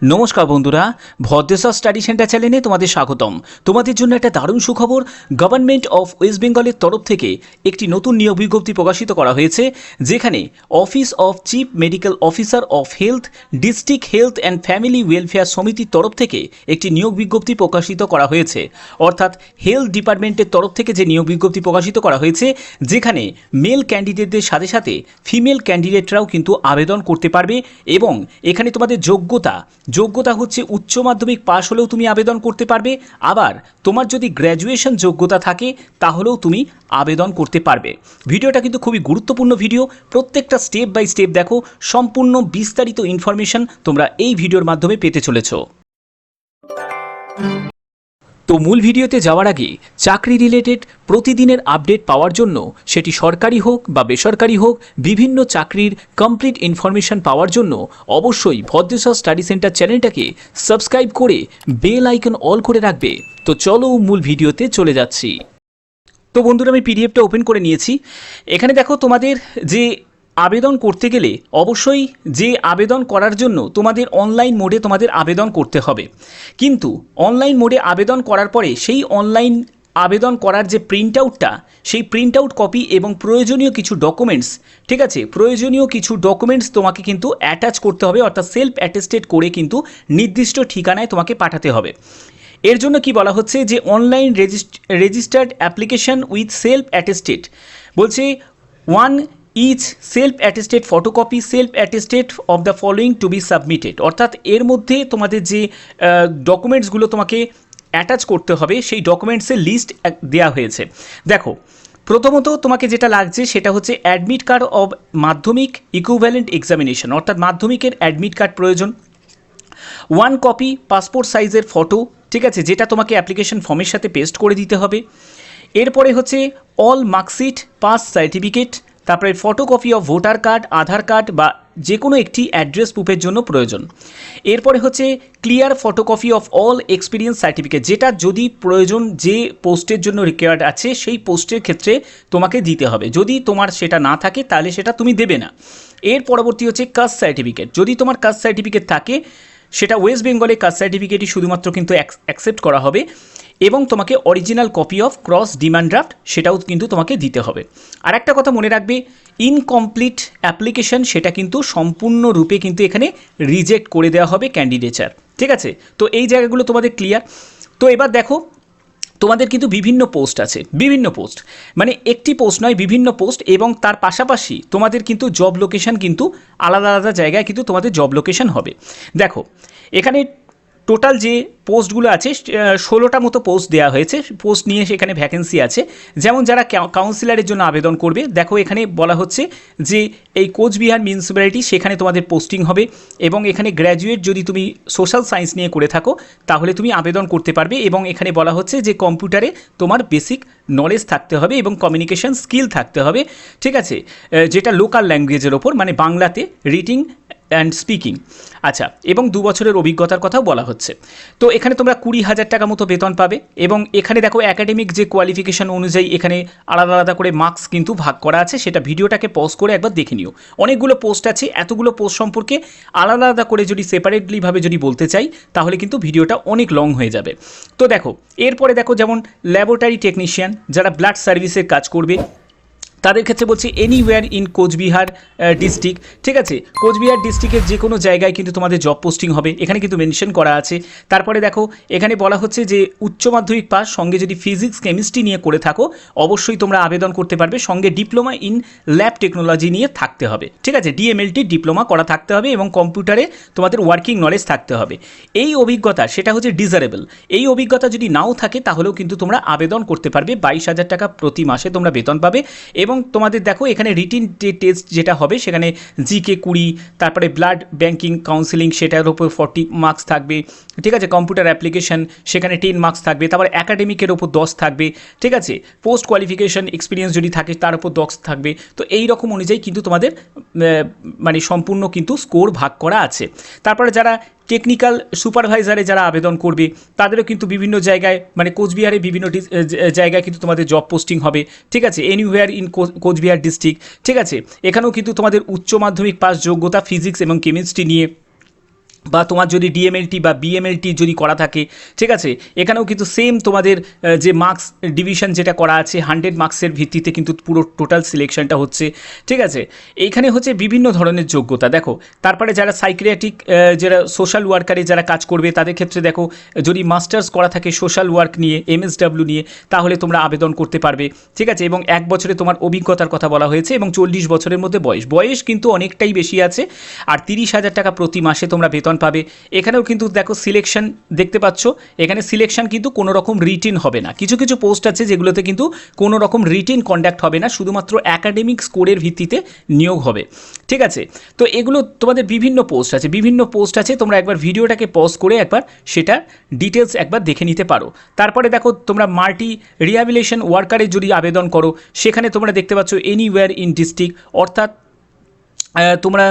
নমস্কার বন্ধুরা, Bhadreswar study centre চ্যানেলে তোমাদের স্বাগতম। তোমাদের জন্য একটা দারুণ সুখবর। গভর্নমেন্ট অফ ওয়েস্ট বেঙ্গলের তরফ থেকে একটি নতুন নিয়োগ বিজ্ঞপ্তি প্রকাশিত করা হয়েছে, যেখানে office of chief medical officer of health, district health and family welfare সমিতির তরফ থেকে একটি নিয়োগ বিজ্ঞপ্তি প্রকাশিত করা হয়েছে। অর্থাৎ হেলথ ডিপার্টমেন্টের তরফ থেকে যে নিয়োগ বিজ্ঞপ্তি প্রকাশিত করা হয়েছে, যেখানে মেল ক্যান্ডিডেটদের সাথে সাথে ফিমেল ক্যান্ডিডেটরাও কিন্তু আবেদন করতে পারবে। এবং এখানে তোমাদের যোগ্যতা হচ্ছে উচ্চ মাধ্যমিক পাশ হলেও তুমি আবেদন করতে পারবে। আবার তোমার যদি গ্র্যাজুয়েশন যোগ্যতা থাকে তাহলেও তুমি আবেদন করতে পারবে। ভিডিওটা কিন্তু খুবই গুরুত্বপূর্ণ ভিডিও, প্রত্যেকটা স্টেপ বাই স্টেপ দেখো, সম্পূর্ণ বিস্তারিত ইনফরমেশন তোমরা এই ভিডিওর মাধ্যমে পেতে চলেছো। তো মূল ভিডিওতে যাওয়ার আগে চাকরি রিলেটেড প্রতিদিনের আপডেট পাওয়ার জন্য, সেটি সরকারি হোক বা বেসরকারি হোক, বিভিন্ন চাকরির কমপ্লিট ইনফরমেশন পাওয়ার জন্য অবশ্যই ভদ্রেশ্বর স্টাডি সেন্টার চ্যানেলটাকে সাবস্ক্রাইব করে বেল আইকন অল করে রাখবে। তো চলো মূল ভিডিওতে চলে যাচ্ছি। তো বন্ধুরা, আমি পিডিএফটা ওপেন করে নিয়েছি। এখানে দেখো, তোমাদের যে আবেদন করতে গেলে অবশ্যই যে আবেদন করার জন্য তোমাদের অনলাইন মোডে তোমাদের আবেদন করতে হবে। কিন্তু অনলাইন মোডে আবেদন করার পরে সেই অনলাইন আবেদন করার যে প্রিন্ট আউটটা, সেই প্রিন্ট আউট কপি এবং প্রয়োজনীয় কিছু ডকুমেন্টস, ঠিক আছে, প্রয়োজনীয় কিছু ডকুমেন্টস তোমাকে কিন্তু অ্যাটাচ করতে হবে, অর্থাৎ সেলফ অ্যাটেস্টেড করে কিন্তু নির্দিষ্ট ঠিকানায় তোমাকে পাঠাতে হবে। এর জন্য কি বলা হচ্ছে যে online registered application with self attested, বলছে one each self attested photocopy self attested of the following to be submitted. অর্থাৎ এর মধ্যে তোমাদের যে ডকুমেন্টসগুলো তোমাকে অ্যাটাচ করতে হবে, সেই ডকুমেন্টসের লিস্ট দেওয়া হয়েছে। দেখো, প্রথমত তোমাকে যেটা লাগছে সেটা হচ্ছে অ্যাডমিট কার্ড অফ মাধ্যমিক ইকুইভ্যালেন্ট এক্সামিনেশন, অর্থাৎ মাধ্যমিকের অ্যাডমিট কার্ড প্রয়োজন। 1 কপি পাসপোর্ট সাইজের ফটো, ঠিক আছে, যেটা তোমাকে অ্যাপ্লিকেশন ফর্মের সাথে পেস্ট করে দিতে হবে। এরপরে হচ্ছে অল মার্কশিট, পাস সার্টিফিকেট, তারপরে photocopy of voter card, Aadhaar card বা যে কোনো একটি অ্যাড্রেস প্রুফের জন্য প্রয়োজন। এরপরে হচ্ছে clear photocopy of all experience certificate, যেটা যদি প্রয়োজন যে পোস্টের জন্য রিকোয়ার্ড আছে সেই পোস্টের ক্ষেত্রে তোমাকে দিতে হবে। যদি তোমার সেটা না থাকে তাহলে সেটা তুমি দেবে না। এর পরবর্তী হচ্ছে কাস্ট সার্টিফিকেট, যদি তোমার কাস্ট সার্টিফিকেট থাকে সেটা ওয়েস্ট বেঙ্গলে কাস্ট সার্টিফিকেটই শুধুমাত্র কিন্তু অ্যাকসেপ্ট করা হবে। এবং তোমাকে original copy of cross demand draft সেটাও কিন্তু তোমাকে দিতে হবে। আর একটা কথা মনে রাখবে, ইনকমপ্লিট অ্যাপ্লিকেশন সেটা কিন্তু সম্পূর্ণরূপে কিন্তু এখানে রিজেক্ট করে দেওয়া হবে ক্যান্ডিডেচার, ঠিক আছে। তো এই জায়গাগুলো তোমাদের ক্লিয়ার। তো এবার দেখো, তোমাদের কিন্তু বিভিন্ন পোস্ট আছে, বিভিন্ন পোস্ট মানে একটি পোস্ট নয়, বিভিন্ন পোস্ট, এবং তার পাশাপাশি তোমাদের কিন্তু জব লোকেশন কিন্তু আলাদা আলাদা জায়গায় কিন্তু তোমাদের জব লোকেশন হবে। দেখো, এখানে টোটাল যে পোস্টগুলো আছে 16টা মতো পোস্ট দেওয়া হয়েছে। পোস্ট নিয়ে সেখানে ভ্যাকেন্সি আছে, যেমন যারা কাউন্সিলরের জন্য আবেদন করবে, দেখো এখানে বলা হচ্ছে যে এই কোচবিহার মিউনিসিপ্যালিটি, সেখানে তোমাদের পোস্টিং হবে। এবং এখানে গ্র্যাজুয়েট যদি তুমি সোশ্যাল সায়েন্স নিয়ে করে থাকো তাহলে তুমি আবেদন করতে পারবে। এবং এখানে বলা হচ্ছে যে কম্পিউটারে তোমার বেসিক নলেজ থাকতে হবে এবং কমিউনিকেশন স্কিল থাকতে হবে, ঠিক আছে, যেটা লোকাল ল্যাঙ্গুয়েজের ওপর, মানে বাংলাতে রিডিং অ্যান্ড স্পিকিং। আচ্ছা, এবং 2 বছরের অভিজ্ঞতার কথাও বলা হচ্ছে। তো এখানে তোমরা 20,000 টাকা মতো বেতন পাবে। এবং এখানে দেখো একাডেমিক যে কোয়ালিফিকেশান অনুযায়ী এখানে আলাদা আলাদা করে মার্কস কিন্তু ভাগ করা আছে, সেটা ভিডিওটাকে পজ করে একবার দেখে নিও। অনেকগুলো পোস্ট আছে, এতগুলো পোস্ট সম্পর্কে আলাদা আলাদা করে যদি সেপারেটলিভাবে যদি বলতে চাই তাহলে কিন্তু ভিডিওটা অনেক লং হয়ে যাবে। তো দেখো, এরপরে দেখো, যেমন ল্যাবরেটরি টেকনিশিয়ান, যারা ব্লাড সার্ভিসের কাজ করবে তাদের ক্ষেত্রে বলছি এনিওয়্যার ইন কোচবিহার ডিস্ট্রিক্ট, ঠিক আছে, কোচবিহার ডিস্ট্রিক্টের যে কোনো জায়গায় কিন্তু তোমাদের জব পোস্টিং হবে, এখানে কিন্তু মেনশন করা আছে। তারপরে দেখো, এখানে বলা হচ্ছে যে উচ্চ মাধ্যমিক পাস, সঙ্গে যদি ফিজিক্স কেমিস্ট্রি নিয়ে করে থাকো অবশ্যই তোমরা আবেদন করতে পারবে। সঙ্গে ডিপ্লোমা ইন ল্যাব টেকনোলজি নিয়ে থাকতে হবে, ঠিক আছে, ডিএমএলটি ডিপ্লোমা করা থাকতে হবে এবং কম্পিউটারে তোমাদের ওয়ার্কিং নলেজ থাকতে হবে। এই অভিজ্ঞতা সেটা হচ্ছে ডিজারেবল। এই অভিজ্ঞতা যদি নাও থাকে তাহলেও কিন্তু তোমরা আবেদন করতে পারবে। 22,000 টাকা প্রতি মাসে তোমরা বেতন পাবে। এবং তোমাদের দেখো এখানে রিটিন টেস্ট যেটা হবে সেখানে জিকে 20, তারপরে ব্লাড ব্যাঙ্কিং কাউন্সিলিং সেটার উপর 40 মার্কস থাকবে, ঠিক আছে, কম্পিউটার অ্যাপ্লিকেশন সেখানে 10 মার্কস থাকবে, তারপর একাডেমিকের ওপর 10 থাকবে, ঠিক আছে, পোস্ট কোয়ালিফিকেশন এক্সপিরিয়েন্স যদি থাকে তার উপর 10 থাকবে। তো এই রকম অনুযায়ী কিন্তু তোমাদের মানে সম্পূর্ণ কিন্তু স্কোর ভাগ করা আছে। তারপরে যারা টেকনিক্যাল সুপারভাইজারে যারা আবেদন করবে তাদেরও কিন্তু বিভিন্ন জায়গায়, মানে কোচবিহারে বিভিন্ন জায়গায় কিন্তু তোমাদের জব পোস্টিং হবে, ঠিক আছে, এনিওয়্যার ইন কোচবিহার ডিস্ট্রিক্ট, ঠিক আছে। এখানেও কিন্তু তোমাদের উচ্চ মাধ্যমিক পাস যোগ্যতা ফিজিক্স এবং কেমিস্ট্রি নিয়ে বা তোমার যদি ডিএমএলটি বা বিএমএলটি যদি করা থাকে, ঠিক আছে, এখানেও কিন্তু সেম তোমাদের যে মার্কস ডিভিশন যেটা করা আছে 100 মার্কসের ভিত্তিতে কিন্তু পুরো টোটাল সিলেকশনটা হচ্ছে, ঠিক আছে। এইখানে হচ্ছে বিভিন্ন ধরনের যোগ্যতা দেখো। তারপরে যারা সাইকিয়াট্রিক যারা সোশ্যাল ওয়ার্কারে যারা কাজ করবে তাদের ক্ষেত্রে দেখো, যদি মাস্টার্স করা থাকে সোশ্যাল ওয়ার্ক নিয়ে, MSW নিয়ে, তাহলে তোমরা আবেদন করতে পারবে, ঠিক আছে। এবং 1 বছরে তোমার অভিজ্ঞতার কথা বলা হয়েছে এবং 40 বছরের মধ্যে বয়স কিন্তু অনেকটাই বেশি আছে। আর 30,000 টাকা প্রতি মাসে তোমরা বেতন পাবে। এখানেও কিন্তু দেখো সিলেকশন দেখতে পাচ্ছ, এখানে সিলেকশন কিন্তু কোনো রকম রিটিন হবে না। কিছু কিছু পোস্ট আছে যেগুলোতে কিন্তু কোনো রকম রিটিন কন্ডাক্ট হবে না, শুধুমাত্র একাডেমিক স্কোরের ভিত্তিতে নিয়োগ হবে, ঠিক আছে। তো এগুলো তোমাদের বিভিন্ন পোস্ট আছে, তোমরা একবার ভিডিওটাকে পজ করে একবার সেটা ডিটেলস একবার দেখে নিতে পারো। তারপরে দেখো তোমরা মাল্টি রিহ্যাবিলিটেশন ওয়ার্কারে যদি আবেদন করো, সেখানে তোমরা দেখতে পাচ্ছ এনিওয়্যার ইন ডিস্ট্রিক্ট, অর্থাৎ তোমরা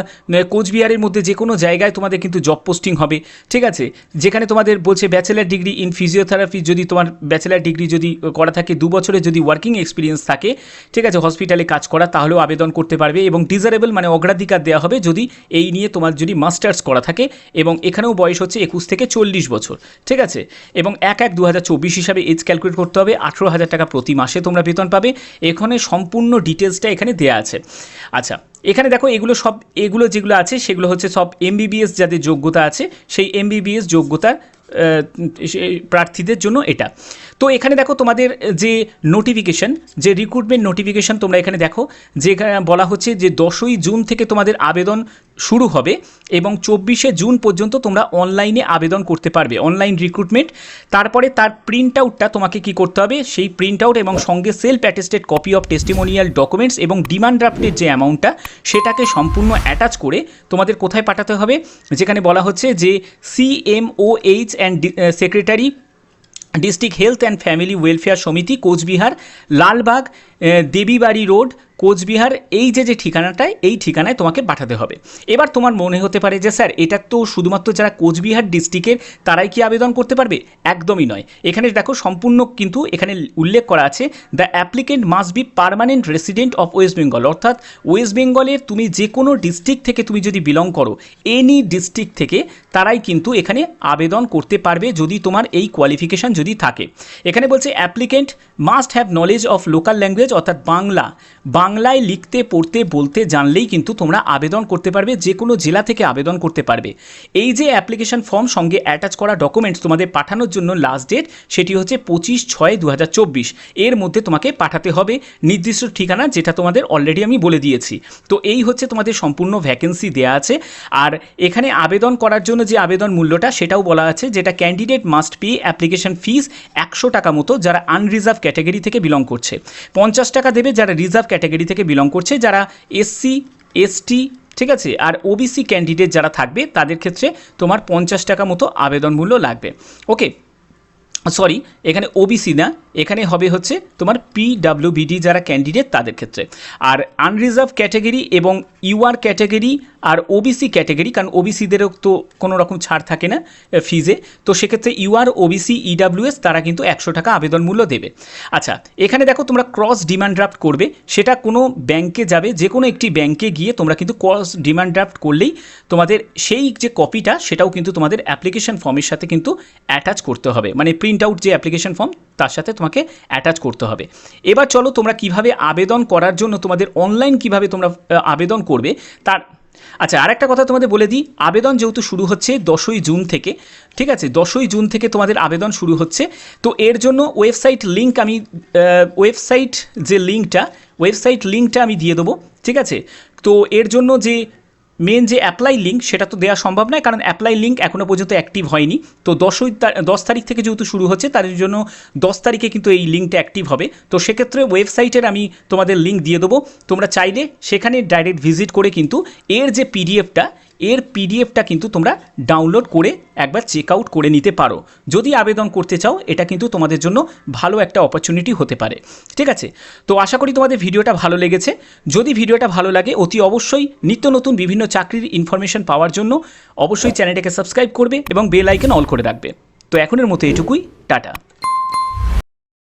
কোচবিহারের মধ্যে যে কোনো জায়গায় তোমাদের কিন্তু জব পোস্টিং হবে, ঠিক আছে। যেখানে তোমাদের বলছে ব্যাচেলার ডিগ্রি ইন ফিজিওথেরাপি, যদি তোমার ব্যাচেলার ডিগ্রি যদি করা থাকে, 2 বছরের যদি ওয়ার্কিং এক্সপিরিয়েন্স থাকে, ঠিক আছে, হসপিটালে কাজ করা, তাহলেও আবেদন করতে পারবে। এবং ডিজারেবল মানে অগ্রাধিকার দেওয়া হবে যদি এই নিয়ে তোমার যদি মাস্টার্স করা থাকে। এবং এখানেও বয়স হচ্ছে 21 থেকে 40 বছর, ঠিক আছে। এবং 1/1/2024 হিসাবে এজ ক্যালকুলেট করতে হবে। 18,000 টাকা প্রতি মাসে তোমরা বেতন পাবে। এখানে সম্পূর্ণ ডিটেলসটা এখানে দেওয়া আছে। আচ্ছা, এখানে দেখো এগুলো যেগুলো আছে সেগুলো হচ্ছে সব MBBS যাদের যোগ্যতা আছে, সেই MBBS যোগ্যতার প্রার্থীদের জন্য এটা। তো এখানে দেখো তোমাদের যে নোটিফিকেশন, যে রিক্রুটমেন্ট নোটিফিকেশন তোমরা এখানে দেখো, যেখানে বলা হচ্ছে যে 10ই জুন থেকে তোমাদের আবেদন শুরু হবে এবং 24শে জুন পর্যন্ত তোমরা অনলাইনে আবেদন করতে পারবে, অনলাইন রিক্রুটমেন্ট। তারপরে তার প্রিন্ট আউটটা তোমাকে কি করতে হবে, সেই প্রিন্ট আউট এবং সঙ্গে self attested copy of testimonial documents এবং ডিমান্ড ড্রাফটের যে অ্যামাউন্টটা সেটাকে সম্পূর্ণ অ্যাটাচ করে তোমাদের কোথায় পাঠাতে হবে, যেখানে বলা হচ্ছে যে CMOH and secretary district health and family welfare সমিতি, কোচবিহার, লালবাগ, দেবীবাড়ি রোড, কোচবিহার, এই যে ঠিকানাটায়, এই ঠিকানায় তোমাকে পাঠাতে হবে। এবার তোমার মনে হতে পারে যে স্যার এটা তো শুধুমাত্র যারা কোচবিহার ডিস্ট্রিক্টের তারাই কি আবেদন করতে পারবে? একদমই নয়। এখানে দেখো সম্পূর্ণ কিন্তু এখানে উল্লেখ করা আছে, the applicant must be permanent resident of West Bengal, অর্থাৎ ওয়েস্ট বেঙ্গলের তুমি যে কোনো ডিস্ট্রিক্ট থেকে তুমি যদি বিলং করো, এনি ডিস্ট্রিক্ট থেকে, তারাই কিন্তু এখানে আবেদন করতে পারবে যদি তোমার এই কোয়ালিফিকেশান যদি থাকে। এখানে বলছে applicant must have knowledge of local language, অর্থাৎ বাংলায় লিখতে পড়তে বলতে জানলেই কিন্তু তোমরা আবেদন করতে পারবে, যে কোনো জেলা থেকে আবেদন করতে পারবে। এই যে অ্যাপ্লিকেশন ফর্ম সঙ্গে অ্যাটাচ করা ডকুমেন্টস তোমাদের পাঠানোর জন্য লাস্ট ডেট সেটি হচ্ছে 25/6/2024, এর মধ্যে তোমাকে পাঠাতে হবে নির্দিষ্ট ঠিকানা, যেটা তোমাদের অলরেডি আমি বলে দিয়েছি। তো এই হচ্ছে তোমাদের সম্পূর্ণ ভ্যাকেন্সি দেওয়া আছে। আর এখানে আবেদন করার জন্য যে আবেদন মূল্যটা সেটাও বলা আছে, যেটা candidate must pay application fees 100 টাকা মতো যারা আনরিজার্ভ ক্যাটাগরি থেকে বিলং করছে, 50 টাকা দেবে যারা রিজার্ভ ক্যাটাগরি থেকে বিলং করছে, যারা SC ST, ঠিক আছে, আর OBC ক্যান্ডিডেট যারা থাকবে তাদের ক্ষেত্রে তোমার 50 টাকা মতো আবেদন মূল্য লাগবে। ওকে, সরি, এখানে OBC না, এখানে হবে হচ্ছে তোমার PWBD যারা ক্যান্ডিডেট তাদের ক্ষেত্রে। আর আনরিজার্ভ ক্যাটাগরি এবং UR ক্যাটাগরি আর OBC ক্যাটাগরি, কারণ OBCদেরও তো কোনো রকম ছাড় থাকে না ফিজে, তো সেক্ষেত্রে UR OBC EWS তারা কিন্তু 100 টাকা আবেদন মূল্য দেবে। আচ্ছা, এখানে দেখো তোমরা ক্রস ডিমান্ড ড্রাফট করবে, সেটা কোনো ব্যাংকে যাবে, যে কোনো একটি ব্যাংকে গিয়ে তোমরা কিন্তু ক্রস ডিমান্ড ড্রাফট করলেই তোমাদের সেই যে কপিটা সেটাও কিন্তু তোমাদের অ্যাপ্লিকেশন ফর্মের সাথে কিন্তু অ্যাটাচ করতে হবে, মানে প্রিন্ট আউট যে অ্যাপ্লিকেশন ফর্ম তার সাথে তোমাকে অ্যাটাচ করতে হবে। এবার চলো তোমরা কিভাবে আবেদন করার জন্য, তোমাদের অনলাইন কিভাবে তোমরা আবেদন করবে তার। আচ্ছা, আরেকটা কথা তোমাদের বলে দিই, আবেদন যেহেতু শুরু হচ্ছে 10ই জুন থেকে, ঠিক আছে, 10ই জুন থেকে তোমাদের আবেদন শুরু হচ্ছে। তো এর জন্য ওয়েবসাইট লিঙ্কটা আমি দিয়ে দেবো, ঠিক আছে। তো এর জন্য যে মেন যে অ্যাপ্লাই লিঙ্ক সেটা তো দেওয়া সম্ভব নয়, কারণ অ্যাপ্লাই লিঙ্ক এখনও পর্যন্ত অ্যাক্টিভ হয়নি। তো 10 তারিখ থেকে যেহেতু শুরু হচ্ছে, তার জন্য 10 তারিখে কিন্তু এই লিঙ্কটা অ্যাক্টিভ হবে। তো সেক্ষেত্রে ওয়েবসাইটের আমি তোমাদের লিঙ্ক দিয়ে দেবো, তোমরা চাইলে সেখানে ডাইরেক্ট ভিজিট করে কিন্তু এর যে পিডিএফটা কিন্তু তোমরা ডাউনলোড করে একবার চেক আউট করে নিতে পারো। যদি আবেদন করতে চাও, এটা কিন্তু তোমাদের জন্য ভালো একটা অপরচুনিটি হতে পারে, ঠিক আছে। তো আশা করি তোমাদের ভিডিওটা ভালো লেগেছে। যদি ভিডিওটা ভালো লাগে, অতি অবশ্যই নিত্য নতুন বিভিন্ন চাকরির ইনফরমেশন পাওয়ার জন্য অবশ্যই চ্যানেলটাকে সাবস্ক্রাইব করবে এবং বেল আইকন অল করে রাখবে। তো এখনের মতো এটুকুই, টাটা।